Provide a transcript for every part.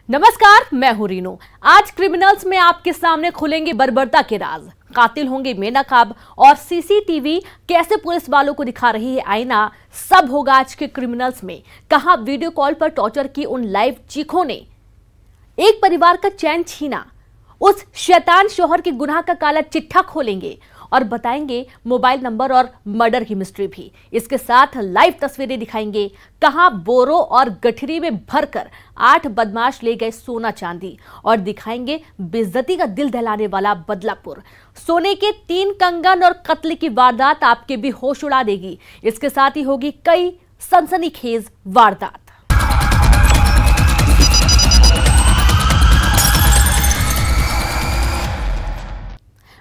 नमस्कार, मैं हूं रीनू। आज क्रिमिनल्स में आपके सामने खुलेंगे बर्बरता के राज। कातिल होंगे बेनकाब और सीसीटीवी कैसे पुलिस वालों को दिखा रही है आईना, सब होगा आज के क्रिमिनल्स में। कहां वीडियो कॉल पर टॉर्चर की उन लाइव चीखों ने एक परिवार का चैन छीना, उस शैतान शौहर के गुनाह का काला चिट्ठा खोलेंगे और बताएंगे मोबाइल नंबर और मर्डर की मिस्ट्री भी। इसके साथ लाइव तस्वीरें दिखाएंगे कहां बोरों और गठरी में भरकर 8 बदमाश ले गए सोना चांदी, और दिखाएंगे बेइज्जती का दिल दहलाने वाला बदलापुर। सोने के 3 कंगन और कत्ल की वारदात आपके भी होश उड़ा देगी। इसके साथ ही होगी कई सनसनीखेज वारदात।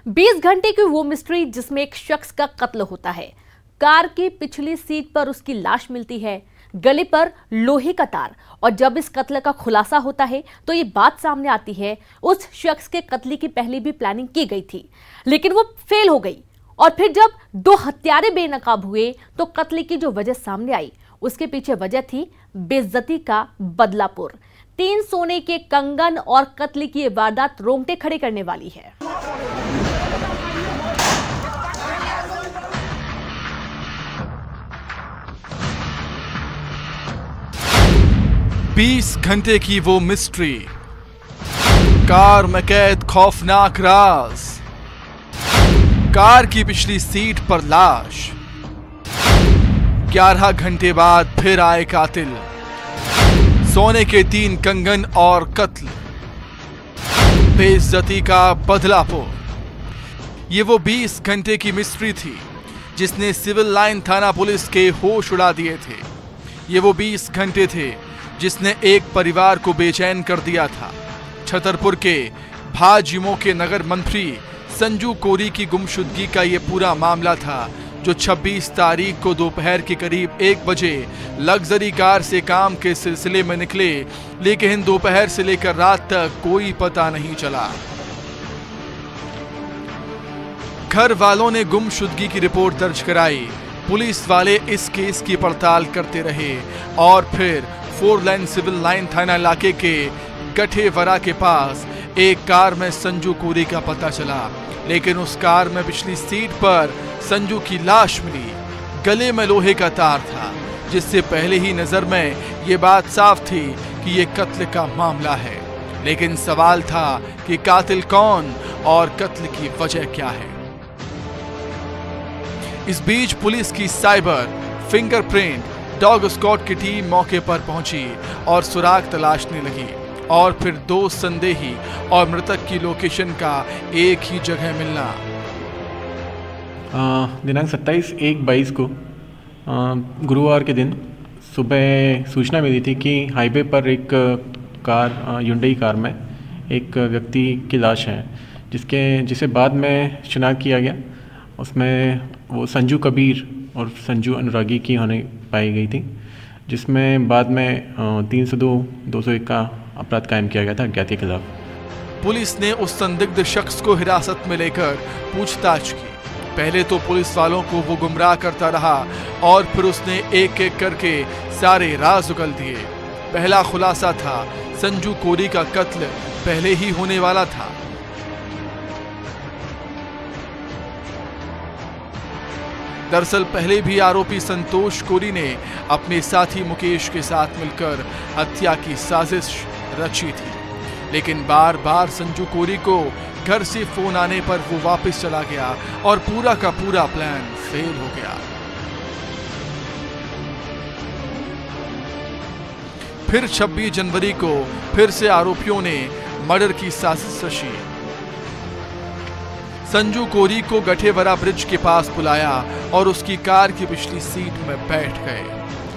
बीस घंटे की वो मिस्ट्री जिसमें एक शख्स का कत्ल होता है। कार की पिछली सीट पर उसकी लाश मिलती है, गले पर लोहे का तार। और जब इस कत्ल का खुलासा होता है तो ये बात सामने आती है उस शख्स के कत्ल की पहले भी प्लानिंग की गई थी, लेकिन वो फेल हो गई। और फिर जब 2 हत्यारे बेनकाब हुए तो कत्ल की जो वजह सामने आई उसके पीछे वजह थी बेइज्जती का बदलापुर। 3 सोने के कंगन और कत्ल की ये वारदात रोंगटे खड़े करने वाली है। 20 घंटे की वो मिस्ट्री, कार में कैद खौफनाक राज, कार की पिछली सीट पर लाश, 11 घंटे बाद फिर आए कातिल, सोने के 3 कंगन और कत्ल, बेइज्जती का बदलापुर। ये वो 20 घंटे की मिस्ट्री थी जिसने सिविल लाइन थाना पुलिस के होश उड़ा दिए थे। ये वो 20 घंटे थे जिसने एक परिवार को बेचैन कर दिया था। छतरपुर के भाजयुमो के नगर मंत्री संजू कोरी की गुमशुदगी का ये पूरा मामला था, जो 26 तारीख को दोपहर के करीब 1 बजे लग्जरी कार से काम के सिलसिले में निकले, लेकिन दोपहर से लेकर रात तक कोई पता नहीं चला। घर वालों ने गुमशुदगी की रिपोर्ट दर्ज कराई, पुलिस वाले इस केस की पड़ताल करते रहे और फिर 4 लेन सिविल लाइन थाना इलाके के गठेवरा के पास एक कार में संजू कोरी का पता चला, लेकिन उस कार में पिछली सीट पर संजू की लाश मिली। गले में लोहे का तार था, जिससे पहले ही नजर में ये बात साफ थी कि ये कत्ल का मामला है। लेकिन सवाल था कि कातिल कौन और कत्ल की वजह क्या है। इस बीच पुलिस की साइबर, फिंगरप्रिंट, डॉग स्क्वाड की टीम मौके पर पहुंची और सुराग तलाशने लगी, और फिर 2 संदेही और मृतक की लोकेशन का एक ही जगह मिलना। दिनांक 27/1/22 को गुरुवार के दिन सुबह सूचना मिली थी कि हाईवे पर एक कार, युंडई कार में एक व्यक्ति की लाश है, जिसे बाद में शिनाख्त किया गया। उसमें वो संजू कबीर और संजू अनुरागी की होने पाई गई थी, जिसमें बाद में 302/201 का अपराध कायम किया गया था अज्ञात के खिलाफ। पुलिस ने उस संदिग्ध शख्स को हिरासत में लेकर पूछताछ की। पहले तो पुलिस वालों को वो गुमराह करता रहा और फिर उसने एक एक करके सारे राज उगल दिए। पहला खुलासा था संजू कोरी का कत्ल पहले ही होने वाला था। दरअसल पहले भी आरोपी संतोष कोरी ने अपने साथी मुकेश के साथ मिलकर हत्या की साजिश रची थी, लेकिन बार बार संजू कोरी को घर से फोन आने पर वो वापस चला गया और पूरा का पूरा प्लान फेल हो गया। फिर 26 जनवरी को फिर से आरोपियों ने मर्डर की साजिश रची। संजू कोरी को गठेवरा ब्रिज के पास बुलाया और उसकी कार की पिछली सीट में बैठ गए।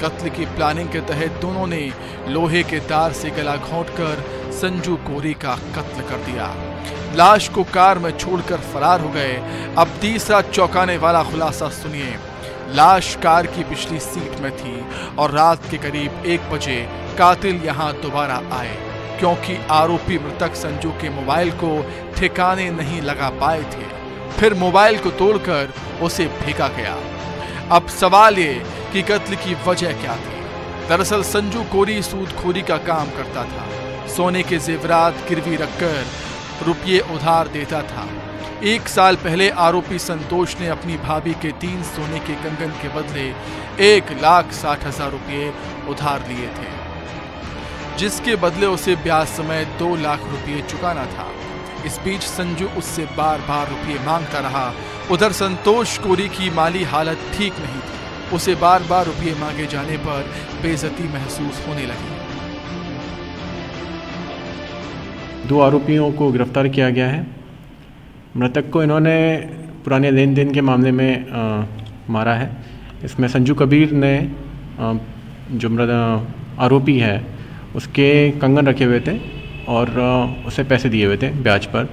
कत्ल की प्लानिंग के तहत दोनों ने लोहे के तार से गला घोंटकर संजू कोरी का कत्ल कर दिया। लाश को कार में छोड़कर फरार हो गए। अब तीसरा चौंकाने वाला खुलासा सुनिए। लाश कार की पिछली सीट में थी और रात के करीब 1 बजे कातिल यहां दोबारा आए, क्योंकि आरोपी मृतक संजू के मोबाइल को ठिकाने नहीं लगा पाए थे। फिर मोबाइल को तोड़कर उसे फेंका गया। अब सवाल ये कि कत्ल की वजह क्या थी। दरअसल संजू कोरी सूदखोरी का काम करता था सोने के जेवरात गिरवी रखकर रुपये उधार देता था। 1 साल पहले आरोपी संतोष ने अपनी भाभी के 3 सोने के कंगन के बदले 1,60,000 रुपये उधार लिए थे, जिसके बदले उसे ब्याज समेत 2 लाख रुपये चुकाना था। इस बीच संजू उससे बार बार रुपये मांगता रहा। उधर संतोष कोरी की माली हालत ठीक नहीं थी। उसे बार बार रुपये मांगे जाने पर बेइज्जती महसूस होने लगी। 2 आरोपियों को गिरफ्तार किया गया है। मृतक को इन्होंने पुराने लेन देन के मामले में मारा है। इसमें संजू कबीर ने जो आरोपी है उसके कंगन रखे हुए थे और उसे पैसे दिए हुए थे ब्याज पर,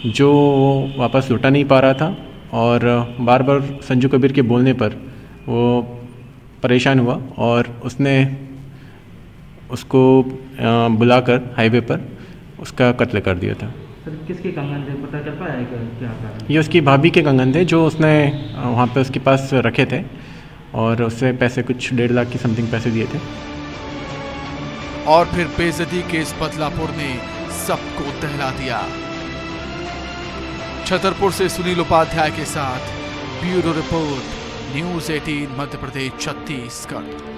जो वापस लौटा नहीं पा रहा था और बार बार संजू कबीर के बोलने पर वो परेशान हुआ और उसने उसको बुलाकर हाईवे पर उसका कत्ल कर दिया था। सर किसके कंगन थे, पता चल पाया है क्या कारण? ये उसकी भाभी के कंगन थे जो उसने वहाँ पे उसके पास रखे थे और उससे पैसे कुछ 1.5 लाख की समथिंग पैसे दिए थे। और फिर बेइज्जती केस बदलापुर ने सबको दहला दिया। छतरपुर से सुनील उपाध्याय के साथ bureau report, news 18 Madhya Pradesh Chhattisgarh.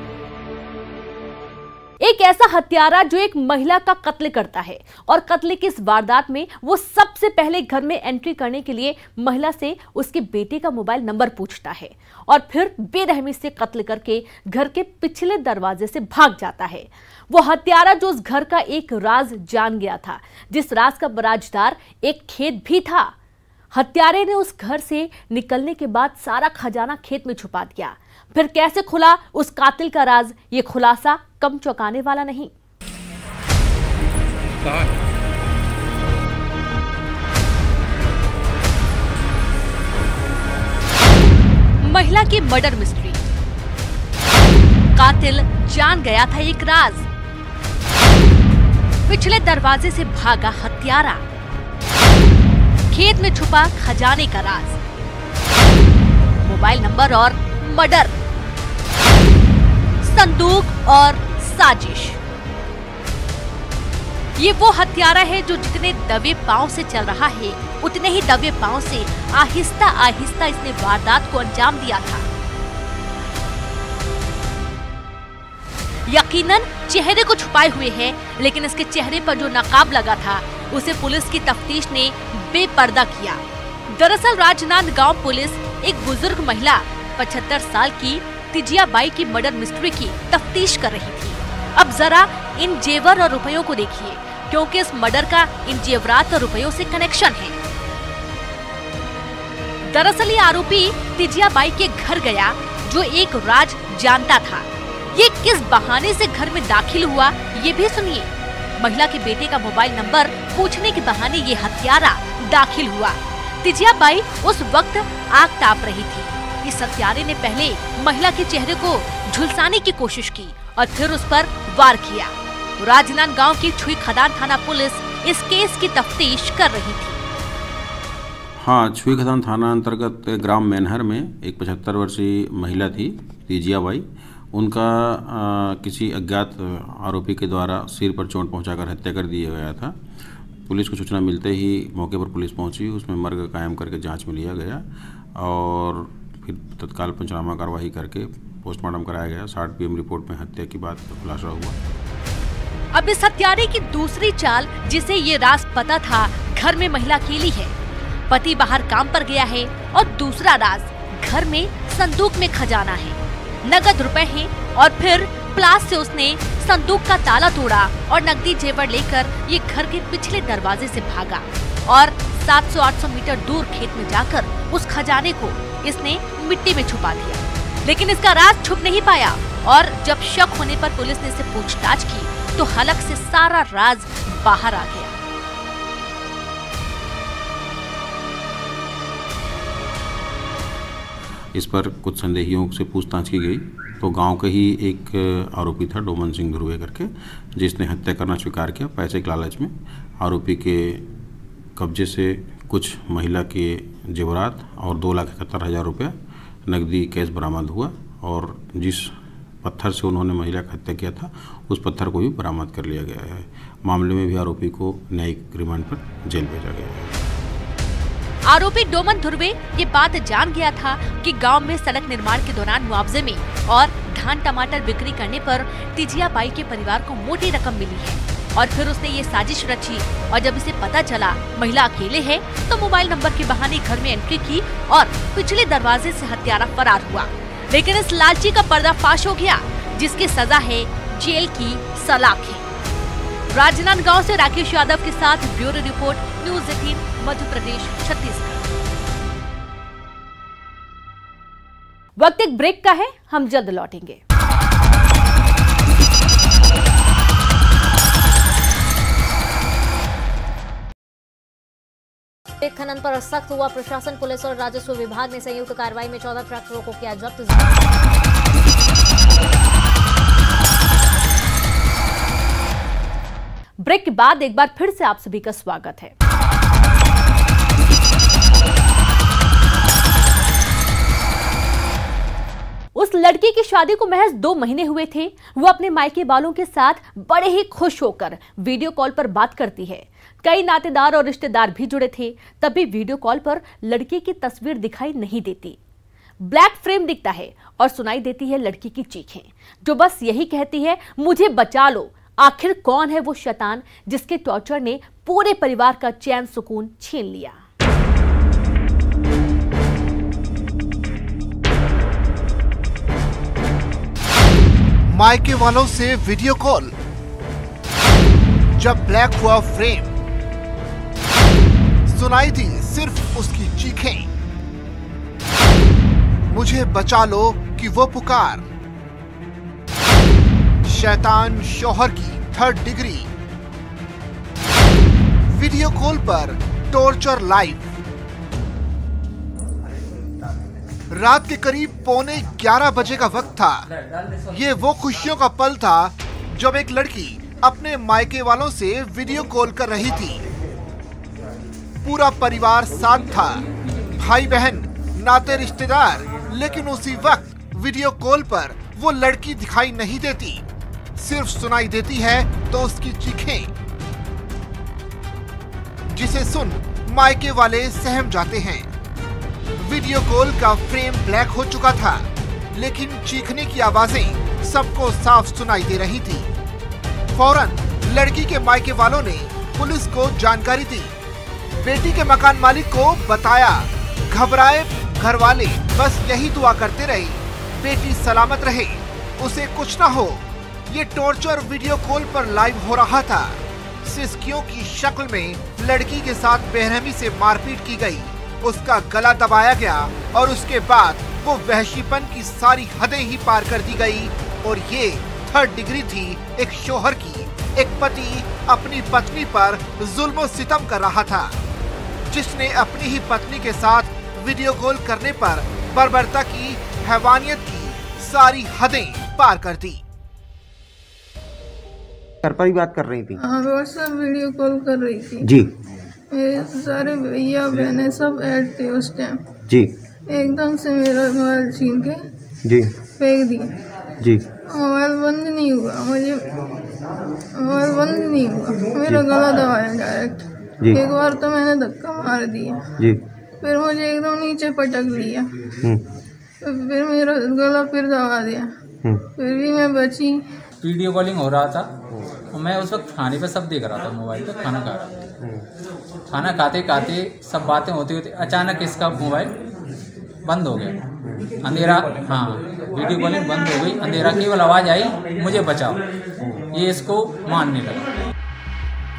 एक ऐसा हत्यारा जो एक महिला का कत्ल करता है और कत्ल की इस वारदात में वो सबसे पहले घर में एंट्री करने के लिए महिला से उसके बेटे का मोबाइल नंबर पूछता है और फिर बेरहमी से कत्ल करके घर के पिछले दरवाजे से भाग जाता है। वो हत्यारा जो उस घर का एक राज जान गया था, जिस राज का बराजदार एक खेत भी था। हत्यारे ने उस घर से निकलने के बाद सारा खजाना खेत में छुपा दिया। फिर कैसे खुला उस कातिल का राज, ये खुलासा कम चौंकाने वाला नहीं। महिला की मर्डर मिस्ट्री, कातिल जान गया था एक राज, पिछले दरवाजे से भागा हत्यारा, खेत में छुपा खजाने का राज, मोबाइल नंबर और मर्डर, संदूक और साजिश। ये वो हत्यारा है जो जितने दबे पांव से चल रहा है उतने ही दबे पांव से आहिस्ता आहिस्ता इसने वारदात को अंजाम दिया था। यकीनन चेहरे को छुपाए हुए है, लेकिन इसके चेहरे पर जो नकाब लगा था उसे पुलिस की तफ्तीश ने बेपर्दा किया। दरअसल राजनांदगांव पुलिस एक बुजुर्ग महिला 75 साल की तिजिया बाई की मर्डर मिस्ट्री की तफ्तीश कर रही थी। अब जरा इन जेवर और रुपयों को देखिए, क्योंकि इस मर्डर का इन जेवरात और रुपयों से कनेक्शन है। दरअसल ये आरोपी तिजिया बाई के घर गया जो एक राज जानता था। ये किस बहाने से घर में दाखिल हुआ ये भी सुनिए। महिला के बेटे का मोबाइल नंबर पूछने के बहाने ये हत्यारा दाखिल हुआ। तिजिया बाई उस वक्त आग ताप रही थी। इस हत्यारे ने पहले महिला के चेहरे को झुलसाने की कोशिश की और फिर उस पर वार किया। राजनांदगांव की छुई खदान थाना पुलिस इस केस की तफ्तीश कर रही थी। हाँ, छुई खदान थाना अंतर्गत ग्राम मैनहर में एक 75 वर्षीय महिला थी, तिजिया बाई। उनका किसी अज्ञात आरोपी के द्वारा सिर पर चोट पहुंचाकर हत्या कर दिया गया था। पुलिस को सूचना मिलते ही मौके पर पुलिस पहुंची, उसमें मर्ग कायम करके जांच में लिया गया और फिर तत्काल पंचनामा कार्रवाई करके पोस्टमार्टम कराया गया। 60 PM रिपोर्ट में हत्या की बात खुलासा हुआ। अब इस हत्यारे की दूसरी चाल, जिसे ये राज पता था घर में महिला अकेली है, पति बाहर काम पर गया है, और दूसरा राज घर में संदूक में खजाना है, नगद रुपए हैं, और फिर प्लास से उसने संदूक का ताला तोड़ा और नकदी जेवर लेकर ये घर के पिछले दरवाजे से भागा और 700-800 मीटर दूर खेत में जाकर उस खजाने को इसने मिट्टी में छुपा दिया। लेकिन इसका राज छुप नहीं पाया और जब शक होने पर पुलिस ने इसे पूछताछ की तो हलक से सारा राज बाहर आ गया। इस पर कुछ संदेहियों से पूछताछ की गई तो गांव का ही एक आरोपी था, डोमन सिंह ध्रुवे करके, जिसने हत्या करना स्वीकार किया। पैसे के लालच में आरोपी के कब्जे से कुछ महिला के जेवरात और 2,71,000 रुपया नकदी कैश बरामद हुआ और जिस पत्थर से उन्होंने महिला की हत्या किया था, उस पत्थर को भी बरामद कर लिया गया है। मामले में भी आरोपी को न्यायिक रिमांड पर जेल भेजा गया है। आरोपी डोमन धुर्वे ये बात जान गया था कि गांव में सड़क निर्माण के दौरान मुआवजे में और धान टमाटर बिक्री करने पर तिजिया बाई के परिवार को मोटी रकम मिली है और फिर उसने ये साजिश रची और जब इसे पता चला महिला अकेले है तो मोबाइल नंबर के बहाने घर में एंट्री की और पिछले दरवाजे से हत्यारा फरार हुआ। लेकिन इस लालची का पर्दाफाश हो गया, जिसकी सजा है जेल की सलाखें। राजनांदगांव से राकेश यादव के साथ bureau report, news 18 Madhya Pradesh Chhattisgarh. वक्त एक ब्रेक का है, हम जल्द लौटेंगे। खनन पर सख्त हुआ प्रशासन। पुलिस और राजस्व विभाग ने संयुक्त कार्रवाई में 14 ट्रैक्टरों को किया जब्त। ब्रेक के बाद एक बार फिर से आप सभी का स्वागत है। उस लड़की की शादी को महज 2 महीने हुए थे। वो अपने मायके वालों के साथ बड़े ही खुश होकर वीडियो कॉल पर बात करती है। कई नातेदार और रिश्तेदार भी जुड़े थे, तब भी वीडियो कॉल पर लड़की की तस्वीर दिखाई नहीं देती। ब्लैक फ्रेम दिखता है और सुनाई देती है लड़की की चीखें, जो बस यही कहती है, मुझे बचा लो। आखिर कौन है वो शैतान जिसके टॉर्चर ने पूरे परिवार का चैन सुकून छीन लिया। मायके वालों से वीडियो कॉल, जब ब्लैक हुआ फ्रेम, सुनाई दी सिर्फ उसकी चीखें, मुझे बचा लो कि वो पुकार। शैतान शौहर की 3rd डिग्री, वीडियो कॉल पर टॉर्चर लाइव। रात के करीब 11:15 बजे का वक्त था। ये वो खुशियों का पल था जब एक लड़की अपने मायके वालों से वीडियो कॉल कर रही थी। पूरा परिवार साथ था, भाई बहन, नाते रिश्तेदार, लेकिन उसी वक्त वीडियो कॉल पर वो लड़की दिखाई नहीं देती, सिर्फ सुनाई देती है तो उसकी चीखें, जिसे सुन मायके वाले सहम जाते हैं। वीडियो कॉल का फ्रेम ब्लैक हो चुका था, लेकिन चीखने की आवाजें सबको साफ सुनाई दे रही थी। फौरन लड़की के मायके वालों ने पुलिस को जानकारी दी। बेटी के मकान मालिक को बताया। घबराए घर वाले बस यही दुआ करते रहे, बेटी सलामत रहे, उसे कुछ ना हो। ये टॉर्चर वीडियो कॉल पर लाइव हो रहा था। सिसकियों की शक्ल में लड़की के साथ बेरहमी से मारपीट की गई, उसका गला दबाया गया और उसके बाद वो वहशीपन की सारी हदें ही पार कर दी गई। और ये 3rd डिग्री थी एक शौहर की। एक पति अपनी पत्नी पर जुल्म सितम कर रहा था, जिसने अपनी ही पत्नी के साथ वीडियो कॉल करने पर बर्बरता की, हैवानियत की सारी हदें पार कर दी। घर पर ही बात कर रही थी? हाँ, व्हाट्सएप वीडियो कॉल कर रही थी जी। मेरे सारे भैया बहनें सब ऐड थे उस टाइम जी। एकदम से मेरा मोबाइल छीन के जी फेंक दिया जी। मोबाइल बंद नहीं हुआ, मुझे मोबाइल बंद नहीं हुआ, मेरा गला दबाया डायरेक्ट। एक बार तो मैंने धक्का मार दिया जी, फिर मुझे एकदम नीचे पटक लिया, फिर मेरा गला फिर दबा दिया, फिर भी मैं बची। वीडियो कॉलिंग हो रहा था और मैं उस वक्त खाने पे सब देख रहा था, मोबाइल पे खाना खा रहा था। खाना खाते खाते सब बातें होते होते अचानक इसका मोबाइल बंद हो गया, अंधेरा। हाँ, वीडियो कॉलिंग बंद हो गई, अंधेरा, केवल आवाज़ आई, मुझे बचाओ। ये इसको मानने लगा।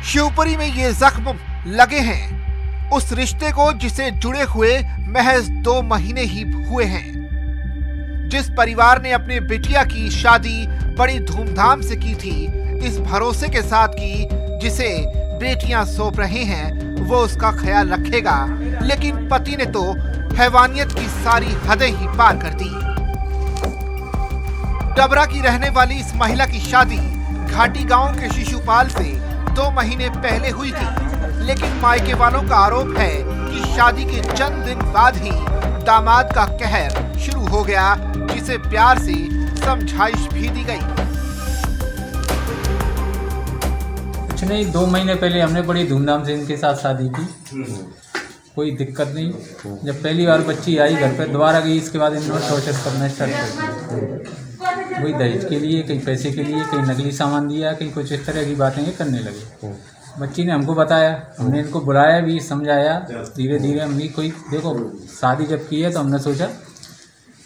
शिवपुरी में ये जख्म लगे हैं उस रिश्ते को जिसे जुड़े हुए महज 2 महीने ही हुए हैं। जिस परिवार ने अपने बिटिया की शादी बड़ी धूमधाम से की थी, इस भरोसे के साथ की जिसे बेटियां सौंप रहे हैं वो उसका ख्याल रखेगा, लेकिन पति ने तो हैवानियत की सारी हदें ही पार कर दी। डबरा की रहने वाली इस महिला की शादी घाटी गांव के शिशुपाल से 2 महीने पहले हुई थी, लेकिन मायके वालों का आरोप है कि शादी के चंद दिन बाद ही दामाद का कहर शुरू हो गया, जिसे प्यार से समझाइश भी दी गई। कुछ नहीं, 2 महीने पहले हमने बड़ी धूमधाम से इनके साथ शादी की, कोई दिक्कत नहीं। जब पहली बार बच्ची आई घर पे, दोबारा गई, इसके बाद इन्होंने टॉर्चर करना स्टार्ट कर दिया। वही दहेज के लिए, कहीं पैसे के लिए, कहीं नकली सामान दिया, कहीं कुछ इस तरह की बातें ये करने लगे। बच्ची ने हमको बताया, हमने इनको बुलाया भी, समझाया, धीरे धीरे हम भी कोई देखो शादी जब की है तो हमने सोचा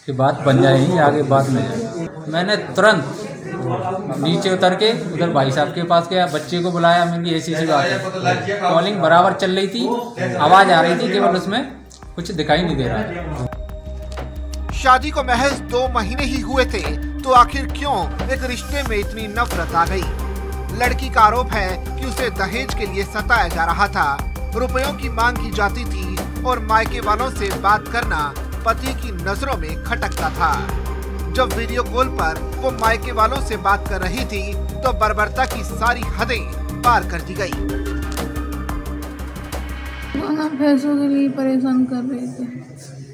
कि बात बन जाएगी, आगे बात में जाए। मैंने तुरंत नीचे उतर के उधर भाई साहब के पास गया, बच्चे को बुलाया, मैंने ऐसी बात है। कॉलिंग बराबर चल रही थी, आवाज़ आ रही थी, केवल उसमें कुछ दिखाई नहीं दे रहा। शादी को महज 2 महीने ही हुए थे तो आखिर क्यों एक रिश्ते में इतनी नफरत आ गई? लड़की का आरोप है कि उसे दहेज के लिए सताया जा रहा था, रुपयों की मांग की जाती थी और मायके वालों से बात करना पति की नजरों में खटकता था। जब वीडियो कॉल पर वो मायके वालों से बात कर रही थी तो बर्बरता की सारी हदें पार कर दी गई। पैसों के लिए परेशान कर रहे थे।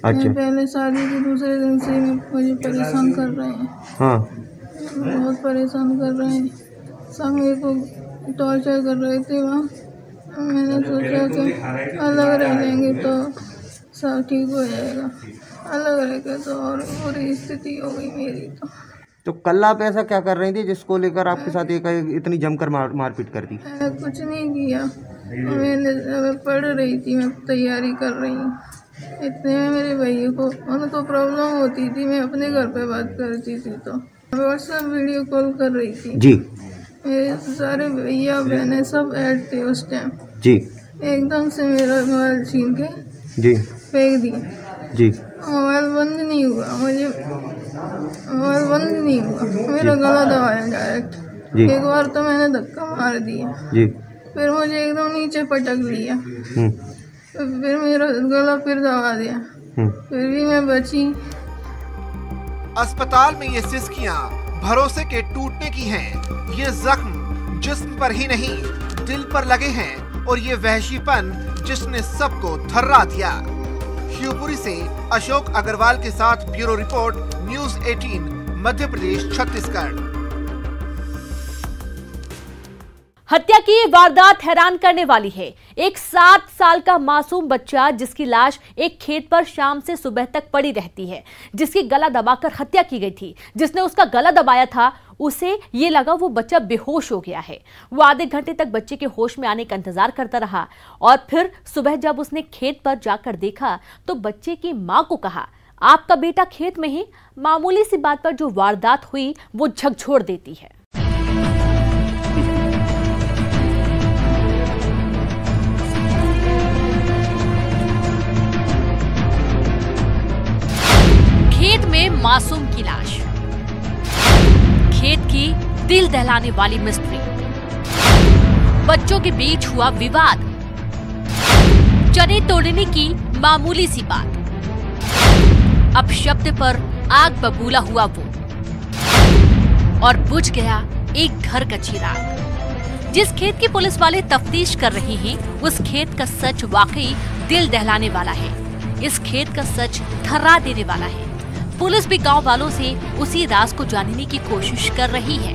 अच्छा। पहले शादी के दूसरे दिन से मुझे परेशान कर रहे हैं। हाँ। बहुत परेशान कर रहे हैं, सब मेरे को टॉर्चर कर रहे थे वहाँ। मैंने सोचा कि अलग रह लेंगे तो सब ठीक हो जाएगा, अलग रह के तो और बुरी स्थिति हो गई मेरी। तो कल आप ऐसा क्या कर रही थी जिसको लेकर आपके साथ इतनी जमकर मारपीट कर दी? मैंने कुछ नहीं किया, मैं पढ़ रही थी, मैं तैयारी कर रही हूँ। इतने में मेरे भैया को उनको प्रॉब्लम होती थी, मैं अपने घर पे बात करती थी तो व्हाट्सएप वीडियो कॉल कर रही थी जी। मेरे सारे भैया बहनें सब ऐड थे उस टाइम जी। एकदम से मेरा मोबाइल छीन के जी फेंक दिया जी। मोबाइल बंद नहीं हुआ, मुझे मोबाइल बंद नहीं हुआ, मेरा गला दबाया डायरेक्ट। एक बार तो मैंने धक्का मार दिया जी, फिर मुझे एकदम नीचे पटक लिया, फिर मेरा गला फिर दबा दिया, फिर भी मैं बची। अस्पताल में ये सिसकियां भरोसे के टूटने की हैं। ये जख्म जिस्म पर ही नहीं दिल पर लगे हैं और ये वहशीपन जिसने सबको थर्रा दिया। शिवपुरी से अशोक अग्रवाल के साथ bureau report, news 18, Madhya Pradesh, Chhattisgarh. हत्या की ये वारदात हैरान करने वाली है। एक 7 साल का मासूम बच्चा जिसकी लाश एक खेत पर शाम से सुबह तक पड़ी रहती है, जिसकी गला दबाकर हत्या की गई थी। जिसने उसका गला दबाया था उसे ये लगा वो बच्चा बेहोश हो गया है। वो आधे घंटे तक बच्चे के होश में आने का इंतजार करता रहा और फिर सुबह जब उसने खेत पर जाकर देखा तो बच्चे की मां को कहा, आपका बेटा खेत में है। मामूली सी बात पर जो वारदात हुई वो झकझोर देती है। खेत में मासूम की लाश, खेत की दिल दहलाने वाली मिस्ट्री, बच्चों के बीच हुआ विवाद, चने तोड़ने की मामूली सी बात, अब शब्द पर आग बबूला हुआ वो, और बुझ गया एक घर का चिराग। जिस खेत की पुलिस वाले तफ्तीश कर रहे हैं उस खेत का सच वाकई दिल दहलाने वाला है। इस खेत का सच थर्रा देने वाला है। पुलिस भी गांव वालों से उसी राज को जानने की कोशिश कर रही है।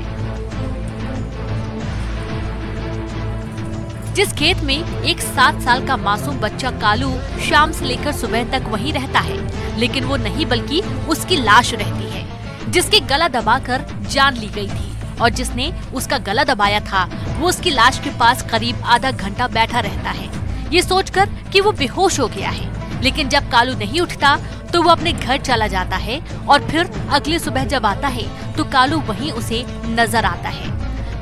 जिस खेत में एक 7 साल का मासूम बच्चा कालू शाम से लेकर सुबह तक वहीं रहता है, लेकिन वो नहीं बल्कि उसकी लाश रहती है, जिसके गला दबाकर जान ली गई थी और जिसने उसका गला दबाया था वो उसकी लाश के पास करीब आधा घंटा बैठा रहता है, ये सोचकर कि वो बेहोश हो गया है। लेकिन जब कालू नहीं उठता तो वो अपने घर चला जाता है और फिर अगली सुबह जब आता है तो कालू वहीं उसे नजर आता है।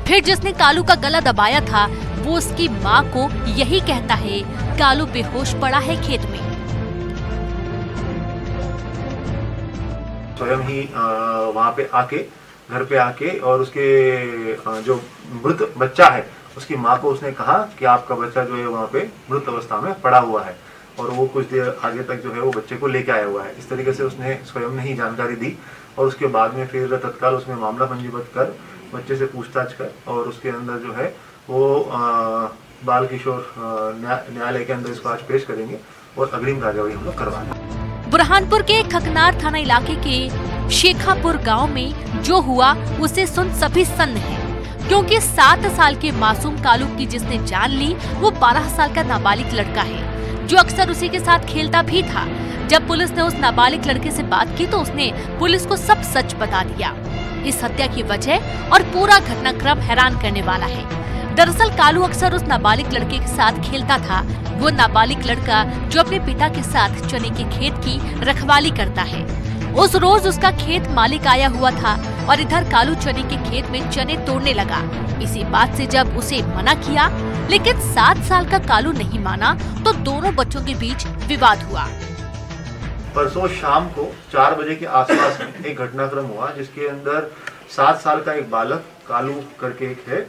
फिर जिसने कालू का गला दबाया था वो उसकी माँ को यही कहता है, कालू बेहोश पड़ा है खेत में। स्वयं ही वहाँ पे आके, घर पे आके, और उसके जो मृत बच्चा है उसकी माँ को उसने कहा कि आपका बच्चा जो है वहाँ पे मृत अवस्था में पड़ा हुआ है, और वो कुछ देर आगे तक जो है वो बच्चे को लेके आया हुआ है। इस तरीके से उसने स्वयं ने ही जानकारी दी और उसके बाद में फिर तत्काल उसमें मामला पंजीबद्ध कर बच्चे से पूछताछ कर और उसके अंदर जो है वो बाल किशोर न्यायालय के अंदर इसको आज पेश करेंगे और अग्रिम कार्यवाही हम लोग करवाएंगे। बुरहानपुर के खकनार थाना इलाके के शेखापुर गांव में जो हुआ उसे सुन सभी सन्न हैं, क्योंकि 7 साल के मासूम कालू की जिसने जान ली वो 12 साल का नाबालिग लड़का है, जो अक्सर उसी के साथ खेलता भी था। जब पुलिस ने उस नाबालिग लड़के से बात की तो उसने पुलिस को सब सच बता दिया। इस हत्या की वजह और पूरा घटनाक्रम हैरान करने वाला है। दरअसल कालू अक्सर उस नाबालिग लड़के के साथ खेलता था। वो नाबालिग लड़का जो अपने पिता के साथ चने के खेत की रखवाली करता है। उस रोज उसका खेत मालिक आया हुआ था और इधर कालू चने के खेत में चने तोड़ने लगा। इसी बात से जब उसे मना किया, लेकिन 7 साल का कालू नहीं माना तो दोनों बच्चों के बीच विवाद हुआ। परसों शाम को 4 बजे के आसपास एक घटनाक्रम हुआ जिसके अंदर 7 साल का एक बालक कालू करके एक है,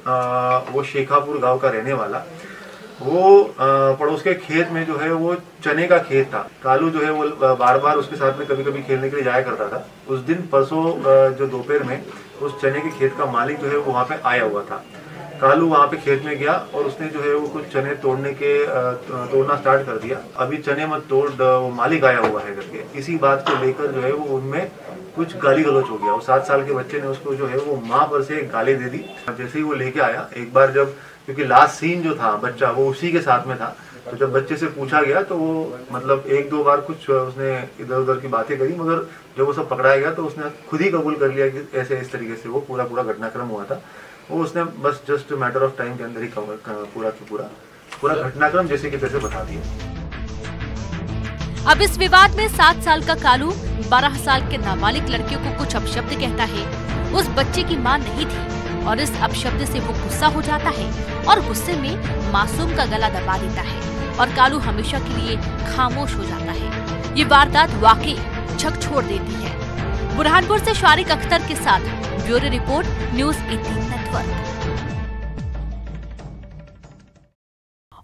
वो शेखापुर गांव का रहने वाला, वो पड़ोस के खेत में जो है वो चने का खेत था। कालू जो है वो बार बार उसके साथ में कभी कभी खेलने के लिए जाया करता था। उस दिन परसों जो दोपहर में उस चने के खेत का मालिक जो है वो वहाँ पे आया हुआ था। कालू वहाँ पे खेत में गया और उसने जो है वो कुछ चने तोड़ना स्टार्ट कर दिया। अभी चने मत तोड़, वो मालिक आया हुआ है करके, इसी बात को लेकर जो है वो उनमें कुछ गाली गलौच हो गया। वो 7 साल के बच्चे ने उसको जो है वो माँ पर से गाली दे दी। जैसे ही वो लेके आया, एक बार जब, क्योंकि लास्ट सीन जो था बच्चा वो उसी के साथ में था, तो जब बच्चे से पूछा गया तो वो मतलब 1-2 बार कुछ उसने इधर उधर की बातें करी, मगर जब वो सब पकड़ाया गया तो उसने खुद ही कबूल कर लिया कि ऐसे इस तरीके से वो पूरा घटनाक्रम हुआ था। वो उसने बस जस्ट मैटर ऑफ टाइम के अंदर ही पूरा घटनाक्रम जैसे कि तैसे बता दिया। अब इस विवाद में 7 साल का कालू 12 साल के नाबालिग लड़के को कुछ अपशब्द कहता है। उस बच्चे की मां नहीं थी और इस अपशब्द से वो गुस्सा हो जाता है और गुस्से में मासूम का गला दबा देता है और कालू हमेशा के लिए खामोश हो जाता है। ये वारदात वाकई झकझोर देती है। बुरहानपुर से शारिक अख्तर के साथ ब्यूरो रिपोर्ट, न्यूज़ 18 नेटवर्क।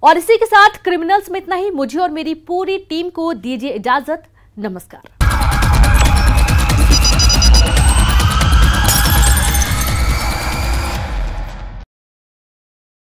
और इसी के साथ क्रिमिनल्स में इतना ही। मुझे और मेरी पूरी टीम को दीजिए इजाजत। नमस्कार।